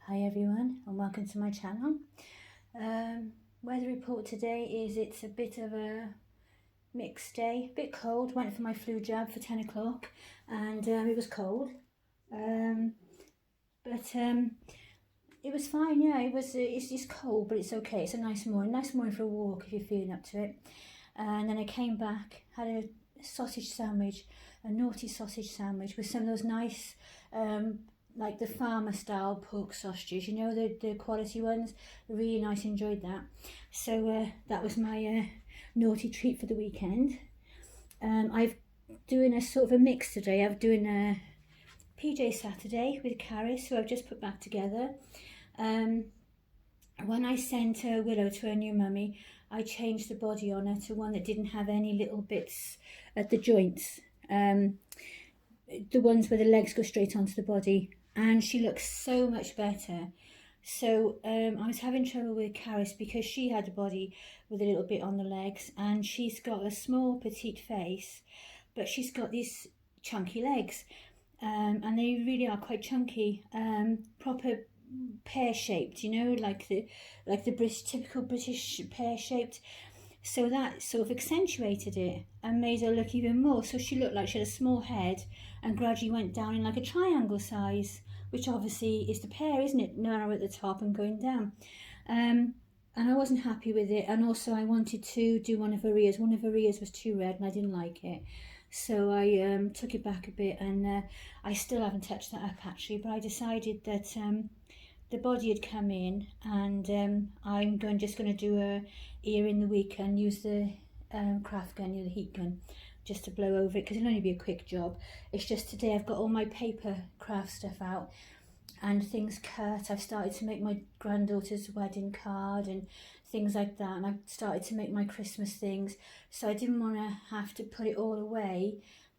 Hi everyone and welcome to my channel. Weather report today is it's a bit of a mixed day, a bit cold. Went for my flu jab for 10 o'clock and it was cold, but it was fine. Yeah, it's just cold, but it's okay. It's a nice morning for a walk if you're feeling up to it. And then I came back, had a sausage sandwich, a naughty sausage sandwich with some of those nice like the farmer style pork sausages, you know, the quality ones. Really nice, enjoyed that. So that was my naughty treat for the weekend. I've doing a sort of a mix today. I'm doing a PJ Saturday with Carys, who I've just put back together. When I sent Willow to her new mummy, I changed the body on her to one that didn't have any little bits at the joints, the ones where the legs go straight onto the body, and she looks so much better. So I was having trouble with Carys because she had a body with a little bit on the legs, and she's got a small petite face, but she's got these chunky legs, and they really are quite chunky, proper pear-shaped, you know, like the typical British pear-shaped. So that sort of accentuated it and made her look even more. So she looked like she had a small head and gradually went down in like a triangle size, which obviously is the pear, isn't it? Narrow at the top and going down. And I wasn't happy with it. And also I wanted to do one of her ears. One of her ears was too red and I didn't like it. So I took it back a bit, and I still haven't touched that up actually, but I decided that the body had come in, and I'm just going to do a ear in the week and use the craft gun, the heat gun, just to blow over it, because it'll only be a quick job. It's just today I've got all my paper craft stuff out and things cut. I've started to make my granddaughter's wedding card and things like that, and I've started to make my Christmas things, so I didn't want to have to put it all away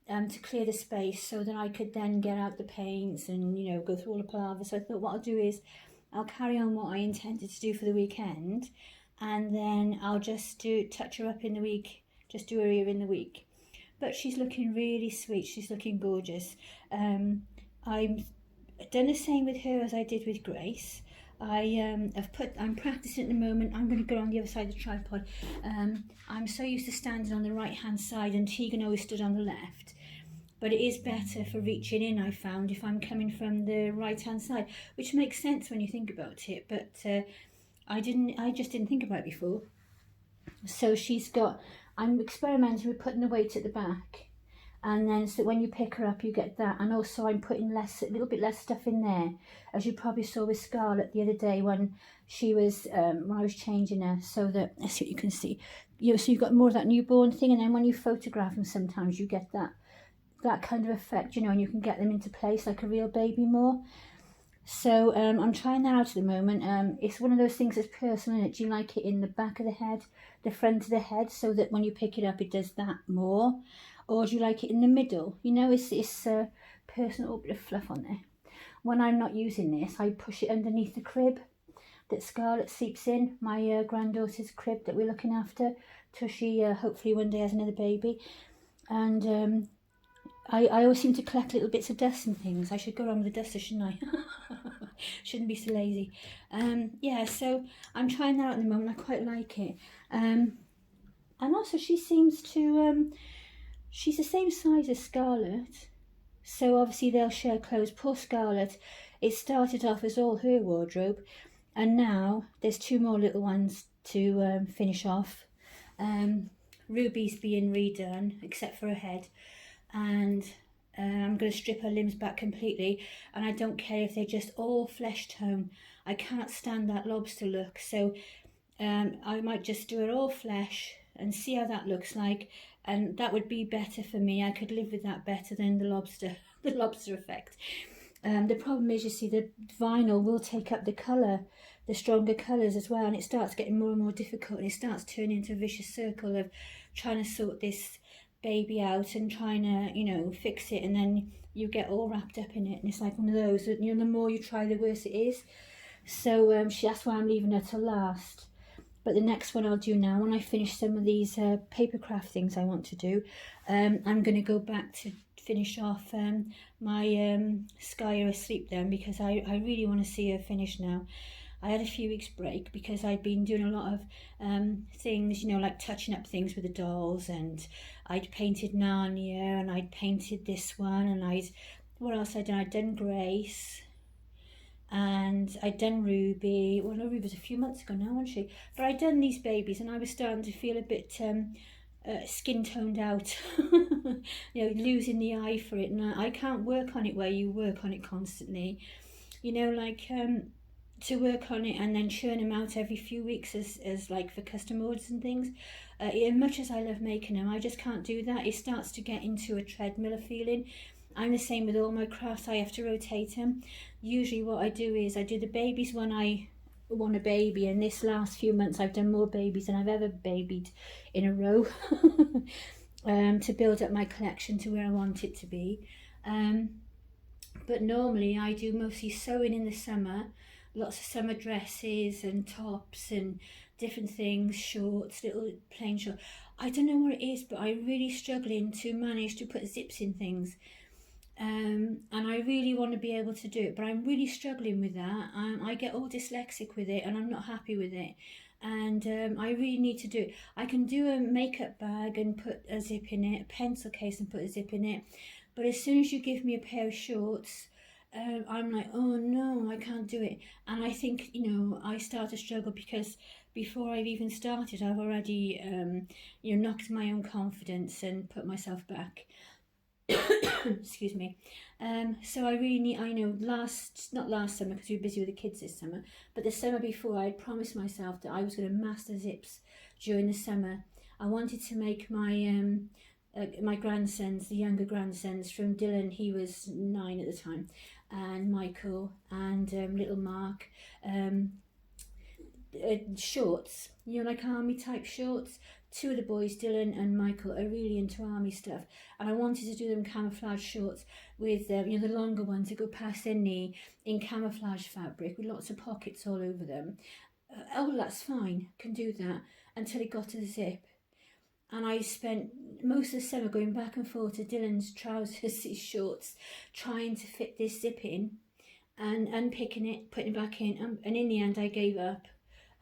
to clear the space so that I could then get out the paints and, you know, go through all the palaver. So I thought what I'll do is I'll carry on what I intended to do for the weekend, and then I'll just touch her up in the week, just do her ear in the week. But she's looking really sweet, she's looking gorgeous. I'm done the same with her as I did with Grace. I'm practicing at the moment. I'm going to go on the other side of the tripod. I'm so used to standing on the right hand side, and Tegan always stood on the left. But it is better for reaching in, I found, if I'm coming from the right hand side, which makes sense when you think about it. But I just didn't think about it before. So I'm experimenting with putting the weight at the back, and then so when you pick her up you get that. And also I'm putting a little bit less stuff in there, as you probably saw with Scarlett the other day when she was when I was changing her, so that, let's see what you can see, so you've got more of that newborn thing, and then when you photograph them sometimes you get that kind of effect, you know, and you can get them into place like a real baby more. So I'm trying that out at the moment. It's one of those things that's personal, isn't it? Do you like it in the back of the head, the front of the head, so that when you pick it up it does that more? Or do you like it in the middle? You know, it's personal. Oh, bit of fluff on there. When I'm not using this, I push it underneath the crib that Scarlett sleeps in, my granddaughter's crib that we're looking after till she hopefully one day has another baby. And I always seem to collect little bits of dust and things. I should go around with a duster, shouldn't I? Shouldn't be so lazy. Yeah, so I'm trying that out at the moment. I quite like it. And also she seems to, she's the same size as Scarlett, so obviously they'll share clothes. Poor Scarlett, it started off as all her wardrobe, and now there's two more little ones to finish off. Ruby's being redone, except for her head, and I'm going to strip her limbs back completely, and I don't care if they're just all flesh tone. I cannot stand that lobster look, so I might just do it all flesh and see how that looks like, and that would be better for me. I could live with that better than the lobster effect. The problem is, you see, the vinyl will take up the colour, the stronger colours as well, and it starts getting more and more difficult, and it starts turning into a vicious circle of trying to sort this baby out and trying to, you know, fix it, and then you get all wrapped up in it, and it's like one of those, you know, the more you try the worse it is. So that's why I'm leaving her till last. But the next one I'll do now, when I finish some of these paper craft things I want to do, I'm going to go back to finish off my Sky Asleep then, because I really want to see her finish now. I had a few weeks break because I'd been doing a lot of things, you know, like touching up things with the dolls, and I'd painted Narnia, and I'd painted this one, and what else I'd done? I'd done Grace, and I'd done Ruby. Well, no, Ruby was a few months ago now, wasn't she? But I'd done these babies, and I was starting to feel a bit skin toned out, you know, losing the eye for it, and I can't work on it where you work on it constantly, you know, like to work on it and then churn them out every few weeks as like for custom orders and things. As much as I love making them, I just can't do that. It starts to get into a treadmill of feeling. I'm the same with all my crafts. I have to rotate them. Usually what I do is I do the babies when I want a baby, and this last few months I've done more babies than I've ever babied in a row to build up my collection to where I want it to be. But normally I do mostly sewing in the summer, lots of summer dresses and tops and different things, shorts, little plain shorts. I don't know what it is, but I'm really struggling to manage to put zips in things. And I really want to be able to do it, but I'm really struggling with that. I get all dyslexic with it, and I'm not happy with it. And I really need to do it. I can do a makeup bag and put a zip in it, a pencil case and put a zip in it. But as soon as you give me a pair of shorts, I'm like, oh no, I can't do it. And I think, you know, I start to struggle because before I've even started, I've already, you know, knocked my own confidence and put myself back. Excuse me. So I really need, I know not last summer because we were busy with the kids this summer, but the summer before I had promised myself that I was going to master zips during the summer. I wanted to make my grandsons, the younger grandsons from Dylan, he was 9 at the time, and Michael and little Mark, shorts, you know, like army type shorts. 2 of the boys, Dylan and Michael, are really into army stuff, and I wanted to do them camouflage shorts with you know, the longer ones that go past their knee in camouflage fabric with lots of pockets all over them. Oh, that's fine, can do that, until it got to the zip. And I spent most of the summer going back and forth to Dylan's trousers, his shorts, trying to fit this zip in and unpicking it, putting it back in, and in the end I gave up.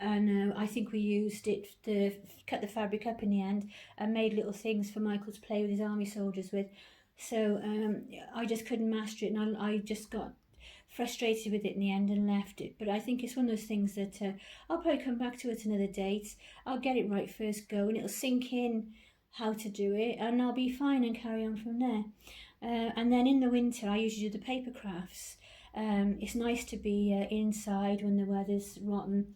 And I think we used it to cut the fabric up in the end and made little things for Michael to play with his army soldiers with. So I just couldn't master it, and I just got frustrated with it in the end and left it. But I think it's one of those things that I'll probably come back to it another date. I'll get it right first go, and it'll sink in how to do it, and I'll be fine and carry on from there. And then in the winter I usually do the paper crafts. It's nice to be inside when the weather's rotten,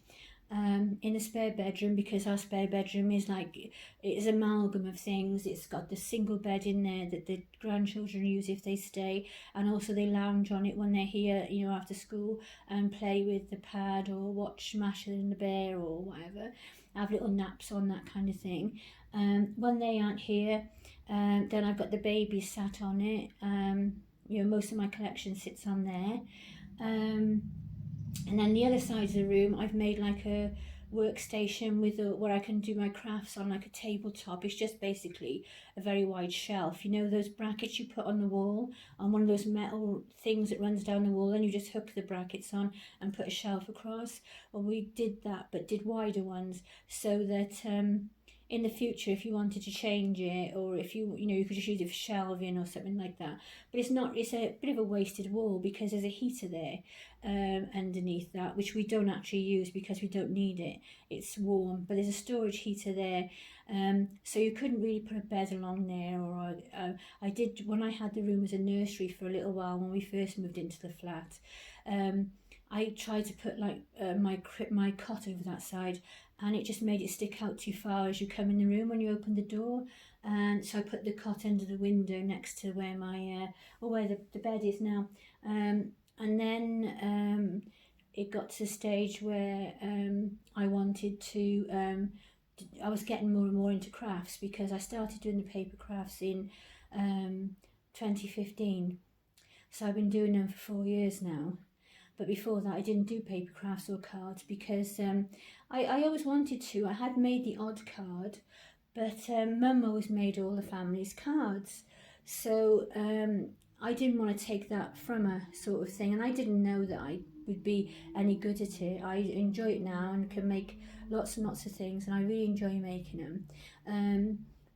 in a spare bedroom, because our spare bedroom is like, it's an amalgam of things. It's got the single bed in there that the grandchildren use if they stay, and also they lounge on it when they're here, you know, after school, and play with the pad or watch Masha and the Bear or whatever, have little naps on, that kind of thing. When they aren't here, then I've got the babies sat on it. You know, most of my collection sits on there. And then the other side of the room, I've made like a workstation with where I can do my crafts on, like a tabletop. It's just basically a very wide shelf. You know those brackets you put on the wall, on one of those metal things that runs down the wall, and you just hook the brackets on and put a shelf across? Well, we did that, but did wider ones, so that in the future, if you wanted to change it, or if you know, you could just use it for shelving or something like that. But it's a bit of a wasted wall because there's a heater there underneath that, which we don't actually use because we don't need it. It's warm, but there's a storage heater there. So you couldn't really put a bed along there. Or I did, when I had the room as a nursery for a little while when we first moved into the flat. I tried to put like my cot over that side, and it just made it stick out too far as you come in the room when you open the door. And so I put the cot under the window next to where my where the bed is now. And then it got to the stage where I wanted to, I was getting more and more into crafts, because I started doing the paper crafts in 2015. So I've been doing them for 4 years now. But before that, I didn't do paper crafts or cards because I always wanted to. I had made the odd card, but Mum always made all the family's cards. So I didn't want to take that from her, sort of thing, and I didn't know that I would be any good at it. I enjoy it now and can make lots and lots of things, and I really enjoy making them.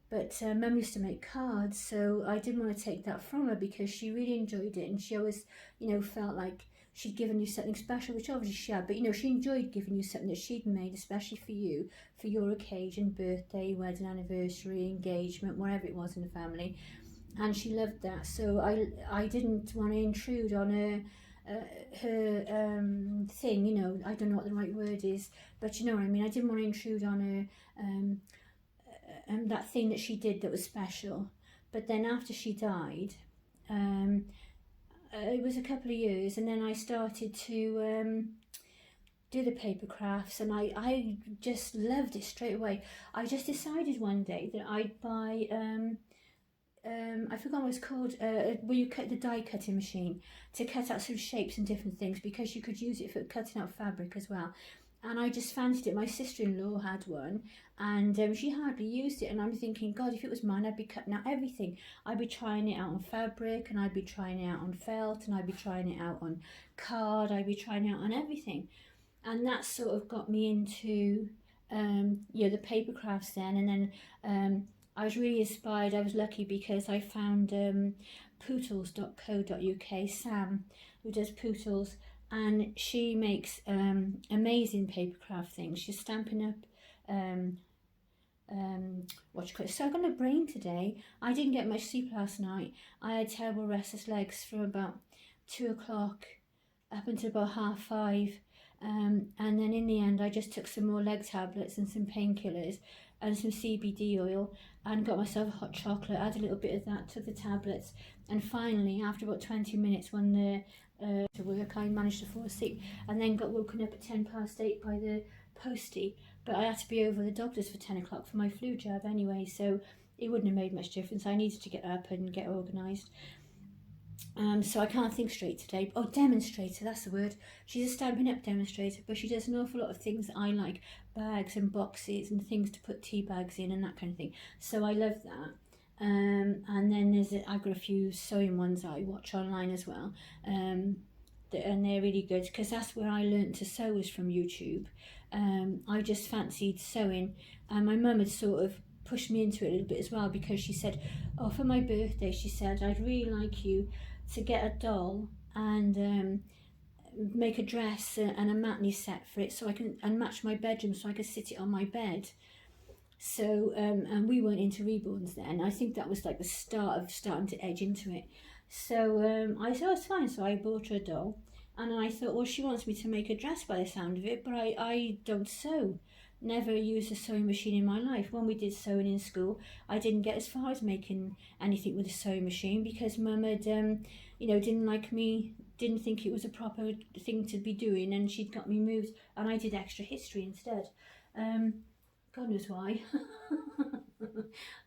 But Mum used to make cards, so I didn't want to take that from her because she really enjoyed it, and she always, felt like she'd given you something special, which obviously she had, but she enjoyed giving you something that she'd made especially for you, for your occasion, birthday, wedding anniversary, engagement, whatever it was in the family, and she loved that. So I didn't want to intrude on her thing. I don't know what the right word is, but you know what I mean. I didn't want to intrude on her that thing that she did that was special. But then after she died, it was a couple of years, and then I started to do the paper crafts, and I just loved it straight away. I just decided one day that I'd buy I forgot what it's called, where you cut the die cutting machine to cut out sort of shapes and different things, because you could use it for cutting out fabric as well. And I just fancied it. My sister-in-law had one, and she hardly used it, and I'm thinking, God, if it was mine, I'd be cutting out everything. I'd be trying it out on fabric, and I'd be trying it out on felt, and I'd be trying it out on card, I'd be trying it out on everything. And that sort of got me into the paper crafts then. And then I was really inspired. I was lucky because I found pootles.co.uk, Sam, who does pootles, and she makes amazing paper craft things. She's stamping up what you call it. So I've got a brain today. I didn't get much sleep last night. I had terrible restless legs from about 2 o'clock up until about 5:30. And then in the end I just took some more leg tablets and some painkillers and some CBD oil and got myself a hot chocolate, add a little bit of that, took the tablets, and finally after about 20 minutes when the to work, I managed to fall asleep, and then got woken up at 8:10 by the postie. But I had to be over the doctors for 10 o'clock for my flu jab anyway, so it wouldn't have made much difference. I needed to get up and get organised. So I can't think straight today. Oh, demonstrator, that's the word. She's a Stampin' Up demonstrator, but she does an awful lot of things that I like, bags and boxes and things to put tea bags in and that kind of thing. So I love that. And then I've got a few sewing ones that I watch online as well. And they're really good, because that's where I learned to sew, was from YouTube. I just fancied sewing, and my mum had sort of pushed me into it a little bit as well, because she said, oh, for my birthday, she said, I'd really like you to get a doll and make a dress and a matney set for it, so I can, and match my bedroom so I could sit it on my bed. So and we weren't into reborns then. I think that was like the start of starting to edge into it. So I said, oh, it's fine. So I bought her a doll, and I thought, well, she wants me to make a dress by the sound of it, but I don't sew. Never used a sewing machine in my life. When we did sewing in school, I didn't get as far as making anything with a sewing machine, because Mum had didn't like me, didn't think it was a proper thing to be doing, and she'd got me moved, and I did extra history instead. God knows why.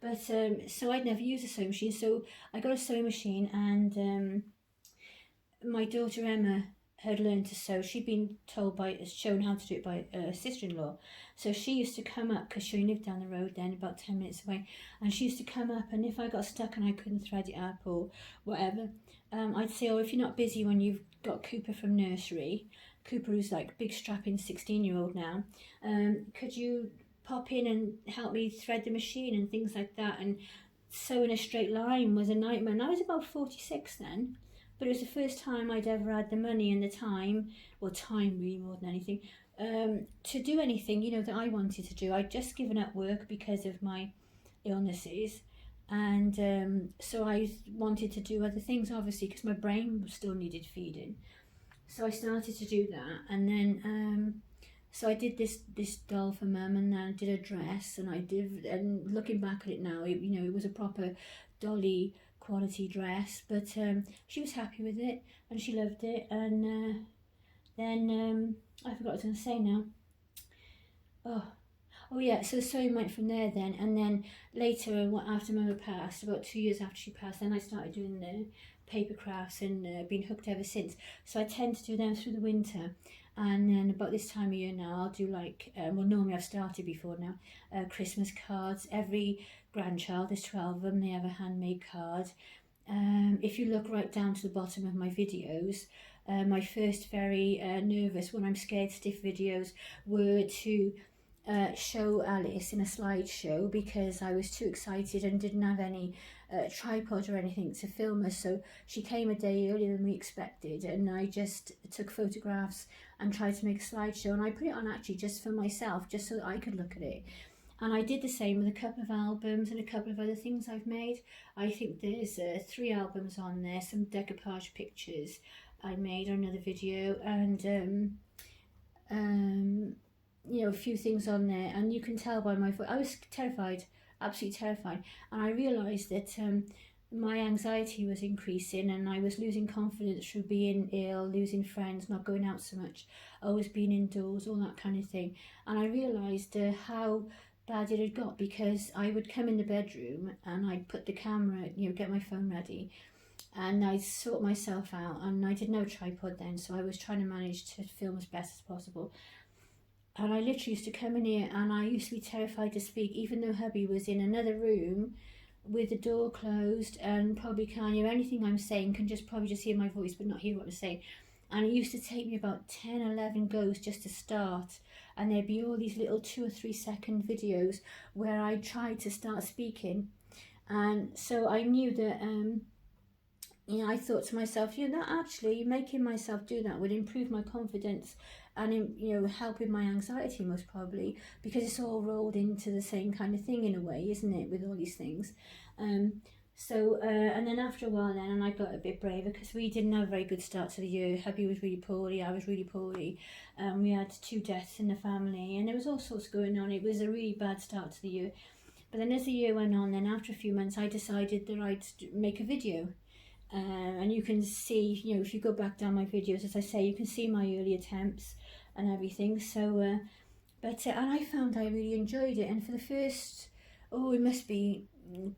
But so I'd never used a sewing machine, so I got a sewing machine, and my daughter Emma had learned to sew. She'd been shown how to do it by a sister-in-law. So she used to come up, because she lived down the road then, about 10 minutes away, and she used to come up, and if I got stuck and I couldn't thread it up or whatever, I'd say, oh, if you're not busy when you've got Cooper from nursery, Cooper who's like big strapping 16-year-old now, could you pop in and help me thread the machine and things like that. And sewing a straight line was a nightmare, and I was about 46 then, but it was the first time I'd ever had the money and the time, well, time really more than anything, to do anything that I wanted to do. I'd just given up work because of my illnesses, and so I wanted to do other things, obviously, because my brain still needed feeding. So I started to do that, and then so I did this doll for Mum, and then I did a dress, and looking back at it now, it was a proper dolly quality dress, but she was happy with it and she loved it. And then I forgot what I was going to say now. Oh yeah, so the sewing went from there then, and then later, after Mum passed, about 2 years after she passed, then I started doing the paper crafts and been hooked ever since. So I tend to do them through the winter. And then about this time of year now, I'll do like, well, normally I've started before now, Christmas cards. Every grandchild, there's 12 of them, they have a handmade card. If you look right down to the bottom of my videos, my first very nervous, when I'm scared stiff videos were to show Alice in a slideshow, because I was too excited and didn't have any tripod or anything to film her. So she came a day earlier than we expected, and I just took photographs and tried to make a slideshow, and I put it on actually just for myself, just so that I could look at it. And I did the same with a couple of albums and a couple of other things I've made. I think there's 3 albums on there, some decoupage pictures I made on another video, and you know, a few things on there. And you can tell by my voice, I was terrified, absolutely terrified. And I realised that my anxiety was increasing, and I was losing confidence through being ill, losing friends, not going out so much, always being indoors, all that kind of thing. And I realised how bad it had got, because I would come in the bedroom and I'd put the camera, you know, get my phone ready, and I'd sort myself out, and I didn't have a tripod then, so I was trying to manage to film as best as possible. And I literally used to come in here, and I used to be terrified to speak, even though hubby was in another room with the door closed and probably can't hear anything I'm saying, can just probably just hear my voice but not hear what I'm saying. And it used to take me about 10, 11 goes just to start, and there'd be all these little 2 or 3 second videos where I tried to start speaking. And so I knew that you know, I thought to myself, you know, that actually making myself do that would improve my confidence and, you know, help with my anxiety most probably, because it's all rolled into the same kind of thing in a way, isn't it, with all these things. And then after a while then, and I got a bit braver, because we didn't have a very good start to the year. Hubby was really poorly, I was really poorly. We had 2 deaths in the family, and there was all sorts going on. It was a really bad start to the year. But then as the year went on, then after a few months, I decided that I'd make a video. And you can see, you know, if you go back down my videos, as I say, you can see my early attempts and everything. So, and I found I really enjoyed it. And for the first, it must be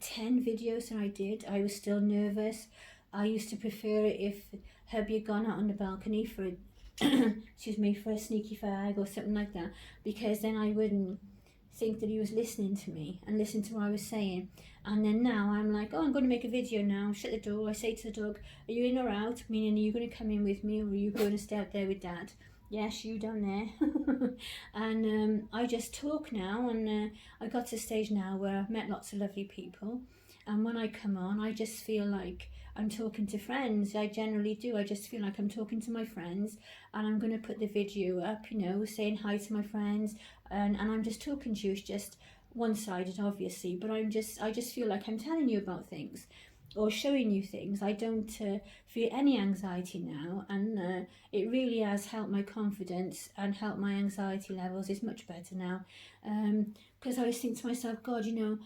10 videos that I did, I was still nervous. I used to prefer it if hubby had gone out on the balcony for a, excuse me, for a sneaky fag or something like that, because then I wouldn't think that he was listening to me and listen to what I was saying. And then now I'm like, I'm going to make a video now, shut the door. I say to the dog, are you in or out? Meaning, are you going to come in with me, or are you going to stay out there with Dad? Yes, you down there. And I just talk now, and I got to a stage now where I've met lots of lovely people, and when I come on, I just feel like I'm talking to friends. I generally do. I just feel like I'm talking to my friends, and I'm going to put the video up, you know, saying hi to my friends, and I'm just talking to you. It's just one-sided, obviously, but I just feel like I'm telling you about things or showing you things. I don't feel any anxiety now, and it really has helped my confidence and helped my anxiety levels. It's much better now, because I was thinking to myself, God, you know,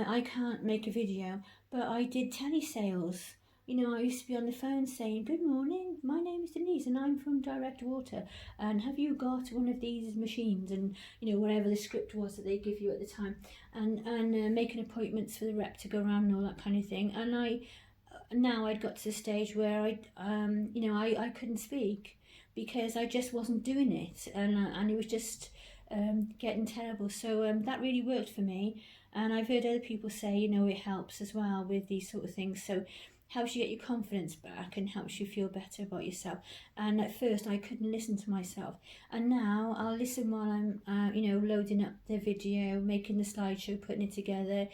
I can't make a video, but I did telesales. You know, I used to be on the phone saying, good morning, my name is Denise and I'm from Direct Water, and have you got one of these machines, and, you know, whatever the script was that they give you at the time, and making appointments for the rep to go around and all that kind of thing. And I'd got to the stage where I couldn't speak, because I just wasn't doing it, and it was just getting terrible. So that really worked for me, and I've heard other people say, you know, it helps as well with these sort of things. So helps you get your confidence back and helps you feel better about yourself. And at first I couldn't listen to myself, and now I'll listen while I'm loading up the video, making the slideshow, putting it together.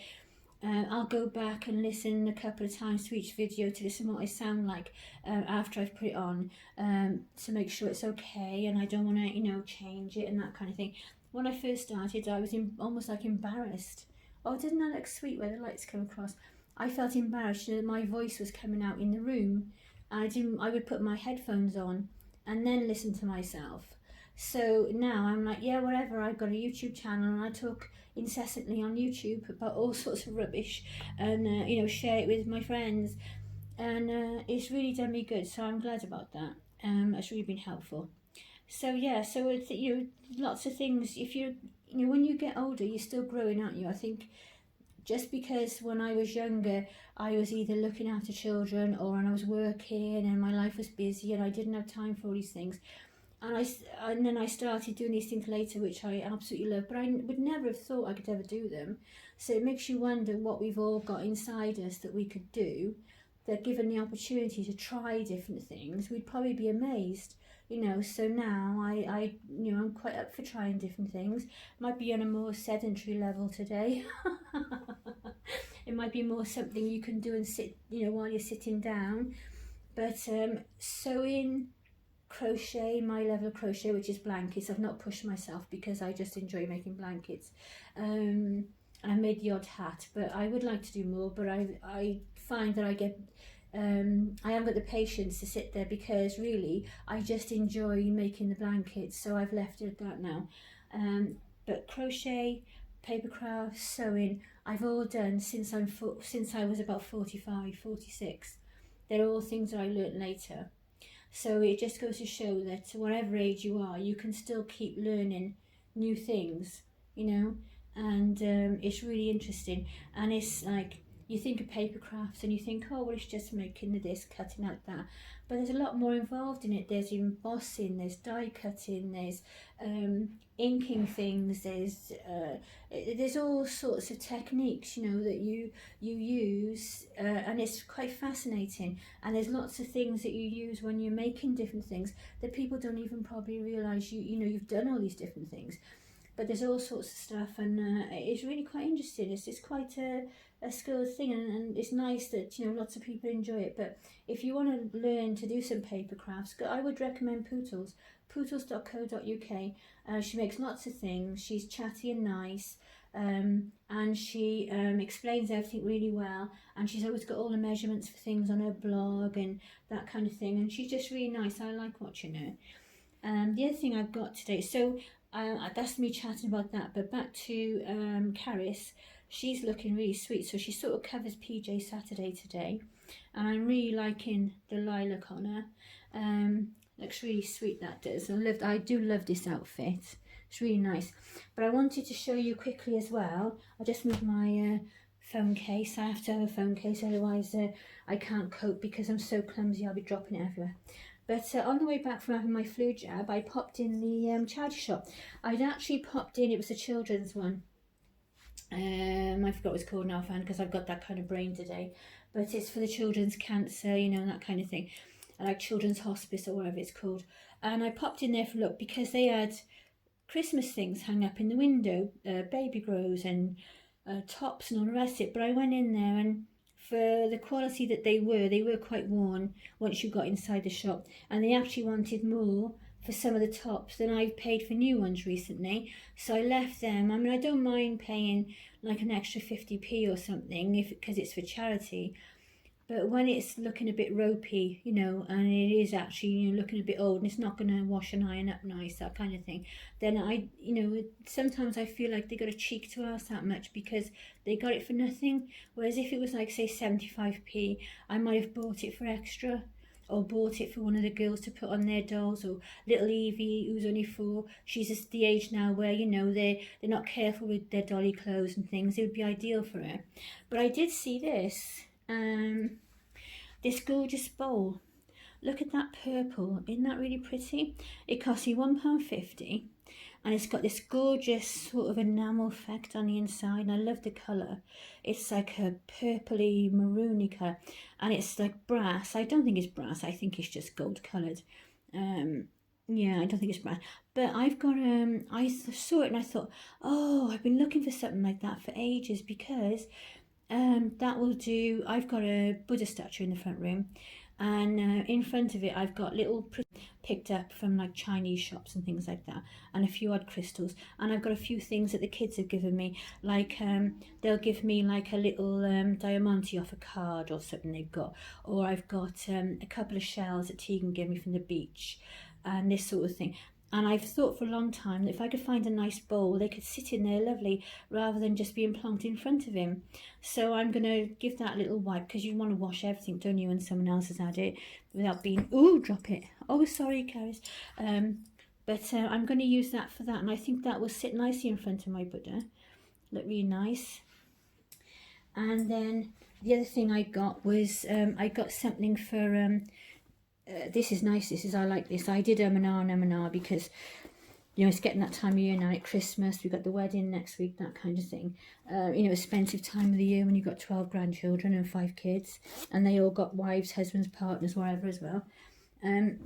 I'll go back and listen a couple of times to each video to listen what I sound like after I've put it on, to make sure it's okay, and I don't want to change it and that kind of thing. When I first started, I was almost like embarrassed. Oh, doesn't that look sweet where the lights come across? I felt embarrassed that my voice was coming out in the room. I would put my headphones on and then listen to myself. So now I'm like, yeah, whatever, I've got a YouTube channel and I talk incessantly on YouTube about all sorts of rubbish, and share it with my friends, and it's really done me good, so I'm glad about that. It's really been helpful. So yeah, so it's, lots of things. If when you get older, you're still growing, aren't you? I think just because when I was younger I was either looking after children or when I was working and my life was busy and I didn't have time for all these things. And then I started doing these things later, which I absolutely love, but I would never have thought I could ever do them. So it makes you wonder what we've all got inside us that we could do, that given the opportunity to try different things, we'd probably be amazed. So now I'm quite up for trying different things. Might be on a more sedentary level today. It might be more something you can do and sit, while you're sitting down. But sewing, crochet, my level of crochet, which is blankets. I've not pushed myself because I just enjoy making blankets. I made the odd hat, but I would like to do more. But I find that I haven't got the patience to sit there because really I just enjoy making the blankets. So I've left it at that now. But crochet, paper craft, sewing, I've all done since I was about 45, 46. They're all things that I learnt later. So it just goes to show that whatever age you are, you can still keep learning new things, and it's really interesting. And it's like, you think of paper crafts and you think, oh, well, it's just making this, cutting out that. But there's a lot more involved in it. There's embossing, there's die cutting, there's inking things, there's all sorts of techniques, that you use, and it's quite fascinating. And there's lots of things that you use when you're making different things that people don't even probably realise you've done all these different things. But there's all sorts of stuff, and it's really quite interesting. It's quite a skilled thing, and it's nice that lots of people enjoy it. But if you want to learn to do some paper crafts, I would recommend pootles.co.uk. She makes lots of things. She's chatty and nice, and she explains everything really well, and she's always got all the measurements for things on her blog and that kind of thing, and she's just really nice. I like watching her. The other thing I've got today, so that's me chatting about that, but back to Carys. She's looking really sweet, so she sort of covers PJ Saturday today, and I'm really liking the lilac on her. Looks really sweet, that does. I do love this outfit. It's really nice. But I wanted to show you quickly as well. I just moved my phone case. I have to have a phone case, otherwise I can't cope because I'm so clumsy. I'll be dropping it everywhere. But on the way back from having my flu jab, I popped in the charity shop. I'd actually popped in, it was a children's one. I forgot what it's called now, fan, because I've got that kind of brain today. But it's for the children's cancer, that kind of thing. Like children's hospice or whatever it's called. And I popped in there for a look because they had Christmas things hung up in the window, baby grows and tops and all the rest of it. But I went in there, and for the quality that they were quite worn once you got inside the shop, and they actually wanted more for some of the tops than I've paid for new ones recently. So I left them. I mean, I don't mind paying like an extra 50p or something because it's for charity. But when it's looking a bit ropey, and it is actually, looking a bit old and it's not going to wash and iron up nice, that kind of thing, then sometimes I feel like they got a cheek to ask that much because they got it for nothing. Whereas if it was like, say, 75p, I might have bought it for extra, or bought it for one of the girls to put on their dolls, or little Evie, who's only 4. She's just the age now where, they're not careful with their dolly clothes and things. It would be ideal for her. But I did see this. This gorgeous bowl. Look at that purple. Isn't that really pretty? It cost me £1.50, and it's got this gorgeous sort of enamel effect on the inside, and I love the colour. It's like a purpley maroony colour, and it's like brass. I don't think it's brass. I think it's just gold coloured. Yeah, I don't think it's brass. But I've got I saw it and I thought, oh, I've been looking for something like that for ages, because that will do. I've got a Buddha statue in the front room, and in front of it I've got little picked up from like Chinese shops and things like that, and a few odd crystals, and I've got a few things that the kids have given me, like they'll give me like a little diamante off a card or something they've got, or I've got a couple of shells that Tegan gave me from the beach, and this sort of thing. And I've thought for a long time that if I could find a nice bowl, they could sit in there lovely rather than just being plonked in front of him. So I'm going to give that a little wipe, because you want to wash everything, don't you, when someone else has had it, without being, ooh, drop it. Oh, sorry, Carys. But I'm going to use that for that, and I think that will sit nicely in front of my Buddha. Look really nice. And then the other thing I got was I got something for this is nice. I like this. I did M&R because, you know, it's getting that time of year now at Christmas. We've got the wedding next week, that kind of thing. You know, expensive time of the year when you've got 12 grandchildren and 5 kids, and they all got wives, husbands, partners, whatever as well. And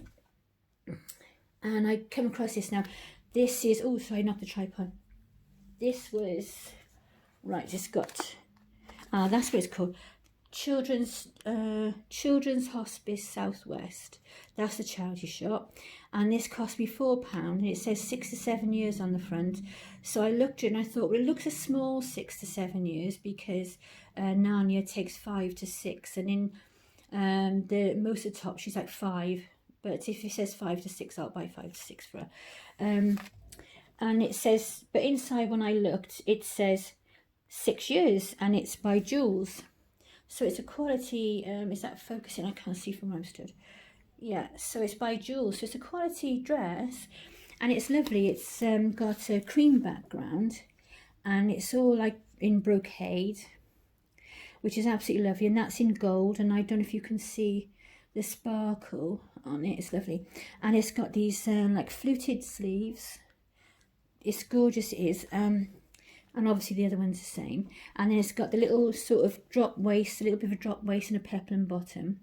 I come across this now. This is, oh, sorry, not the tripod. This was, right, it's got, that's what it's called. Children's Hospice Southwest. That's the charity shop, and this cost me £4, and it says 6 to 7 years on the front. So I looked at it and I thought, well, it looks a small 6 to 7 years because Narnia takes 5 to 6, and in the most of the top she's like 5. But if it says 5 to 6, I'll buy 5 to 6 for her. And it says, but inside when I looked, it says 6 years, and it's by Jules. So it's a quality, is that focusing? I can't see from where I'm stood. Yeah, so it's by Jules. So it's a quality dress, and it's lovely. It's got a cream background, and it's all like in brocade, which is absolutely lovely. And that's in gold, and I don't know if you can see the sparkle on it. It's lovely. And it's got these like fluted sleeves. It's gorgeous, it is. And obviously the other one's the same. And then it's got the little sort of drop waist, a little bit of a drop waist and a peplum bottom.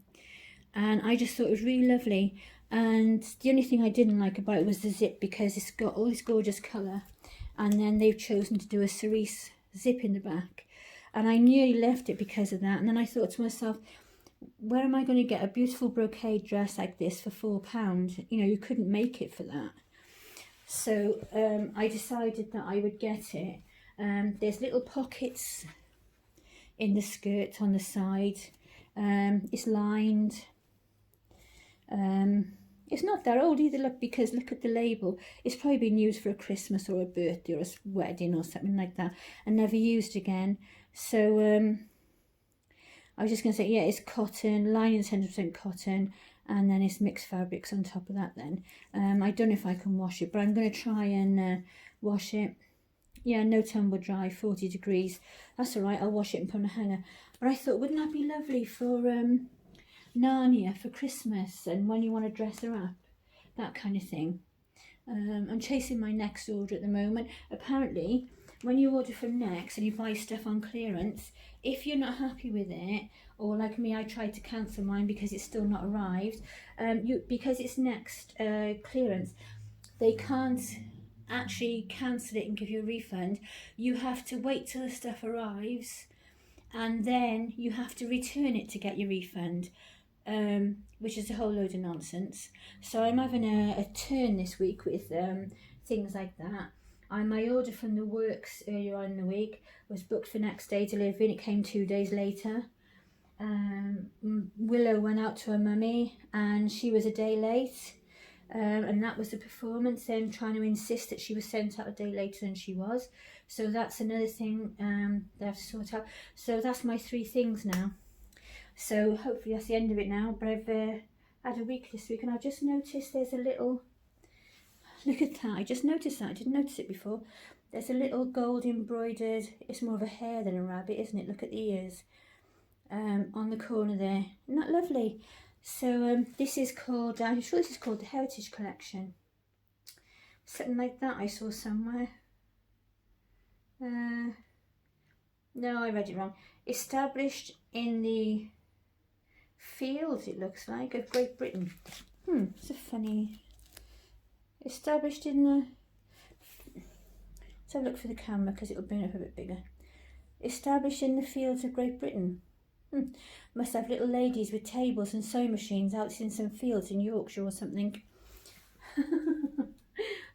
And I just thought it was really lovely. And the only thing I didn't like about it was the zip, because it's got all this gorgeous colour. And then they've chosen to do a cerise zip in the back. And I nearly left it because of that. And then I thought to myself, where am I going to get a beautiful brocade dress like this for £4? You know, you couldn't make it for that. So I decided that I would get it. There's little pockets in the skirt on the side. It's lined. It's not that old either, look, because look at the label. It's probably been used for a Christmas or a birthday or a wedding or something like that, and never used again. So I was just going to say, yeah, it's cotton, lining's 100% cotton, and then it's mixed fabrics on top of that then. I don't know if I can wash it, but I'm going to try and wash it. Yeah, no tumble dry, 40 degrees. That's all right, I'll wash it and put on a hanger. But I thought, wouldn't that be lovely for Narnia, for Christmas, and when you want to dress her up, that kind of thing. I'm chasing my Next order at the moment. Apparently, when you order from Next and you buy stuff on clearance, if you're not happy with it, or like me, I tried to cancel mine because it's still not arrived, because it's Next clearance, they can't actually cancel it and give you a refund. You have to wait till the stuff arrives, and then you have to return it to get your refund, which is a whole load of nonsense. So I'm having a turn this week with things like that. My order from the works earlier on in the week was booked for next day delivery, and it came 2 days later. Willow went out to her mummy and she was a day late. And that was the performance, them trying to insist that she was sent out a day later than she was. So that's another thing they have to sort out. So that's my 3 things now. So hopefully that's the end of it now. But I've had a week this week, and I've just noticed there's a little, look at that, I just noticed that, I didn't notice it before. There's a little gold embroidered, it's more of a hare than a rabbit, isn't it? Look at the ears on the corner there. Isn't that lovely? So this is called, I'm sure this is called the Heritage Collection. Something like that I saw somewhere. No, I read it wrong. Established in the fields, it looks like, of Great Britain. It's a funny... Established in the... Let's have a look for the camera because it'll bring it up a bit bigger. Established in the fields of Great Britain. Must have little ladies with tables and sewing machines out in some fields in Yorkshire or something.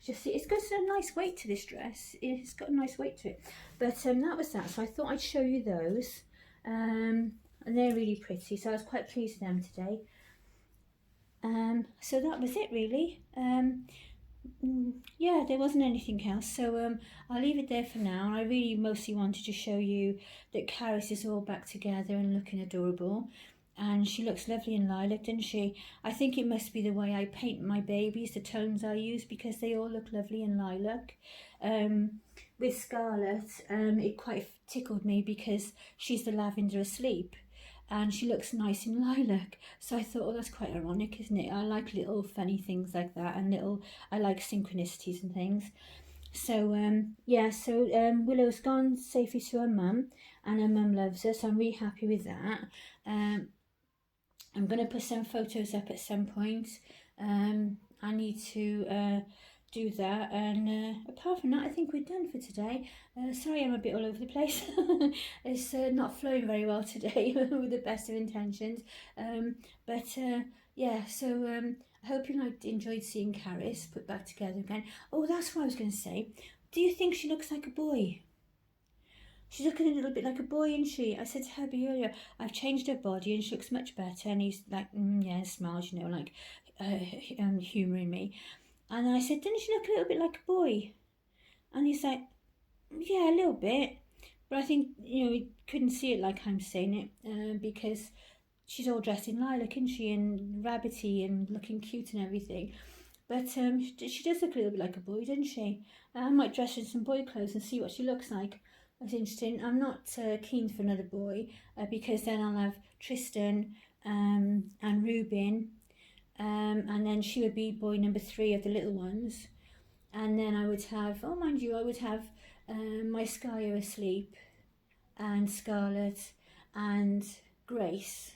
Just see, it's got a nice weight to this dress. It's got a nice weight to it. But that was that. So I thought I'd show you those. And they're really pretty. So I was quite pleased with them today. So that was it really. Yeah, there wasn't anything else, so I'll leave it there for now. I really mostly wanted to show you that Carys is all back together and looking adorable, and she looks lovely in lilac, doesn't she? I think it must be the way I paint my babies, the tones I use, because they all look lovely in lilac. With Scarlet, it quite tickled me because she's the lavender asleep, and she looks nice in lilac. So I thought, oh, that's quite ironic, isn't it? I like little funny things like that, and I like synchronicities and things. So yeah, so Willow's gone safely to her mum, and her mum loves her, so I'm really happy with that. I'm going to put some photos up at some point. I need to do that, and apart from that, I think we're done for today. Sorry, I'm a bit all over the place. It's not flowing very well today with the best of intentions. But yeah, so I hope you enjoyed seeing Carys put back together again. Oh, that's what I was going to say. Do you think she looks like a boy? She's looking a little bit like a boy, isn't she? I said to Herbie earlier, I've changed her body and she looks much better. And he's like, yeah, smiles, like humouring me. And I said, didn't she look a little bit like a boy? And he's like, yeah, a little bit. But I think, he couldn't see it like I'm saying it because she's all dressed in lilac, isn't she? And rabbity and looking cute and everything. But she does look a little bit like a boy, doesn't she? I might dress her in some boy clothes and see what she looks like. That's interesting. I'm not keen for another boy because then I'll have Tristan and Reuben, and then she would be boy number 3 of the little ones. And then I would have, oh mind you, I would have my Skyo asleep, and Scarlet, and Grace,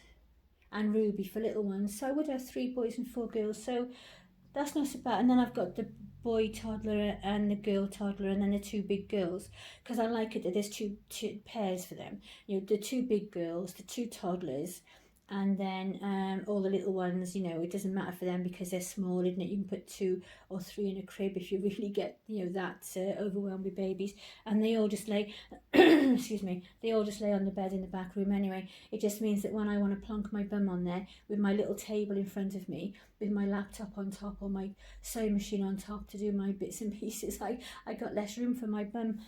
and Ruby for little ones. So I would have 3 boys and 4 girls. So that's not so bad. And then I've got the boy toddler and the girl toddler, and then the 2 big girls, because I like it that there's two pairs for them. The 2 big girls, the 2 toddlers, and then all the little ones. It doesn't matter for them because they're small, isn't it? You can put 2 or 3 in a crib if you really get that overwhelmed with babies, and they all just lay excuse me, they all just lay on the bed in the back room anyway. It just means that when I want to plonk my bum on there with my little table in front of me with my laptop on top or my sewing machine on top to do my bits and pieces, I got less room for my bum.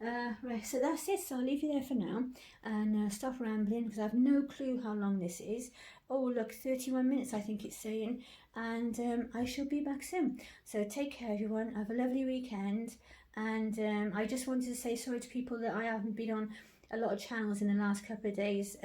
Right, so that's it. So I'll leave you there for now and stop rambling because I have no clue how long this is. Oh, look, 31 minutes I think it's saying, and I shall be back soon. So take care, everyone. Have a lovely weekend, and I just wanted to say sorry to people that I haven't been on a lot of channels in the last couple of days,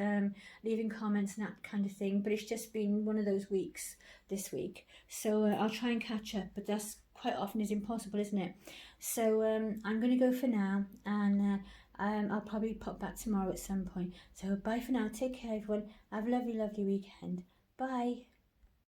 leaving comments and that kind of thing, but it's just been one of those weeks this week. So I'll try and catch up, but that's quite often is impossible, isn't it? So I'm going to go for now, and I'll probably pop back tomorrow at some point. So bye for now. Take care, everyone. Have a lovely, lovely weekend. Bye.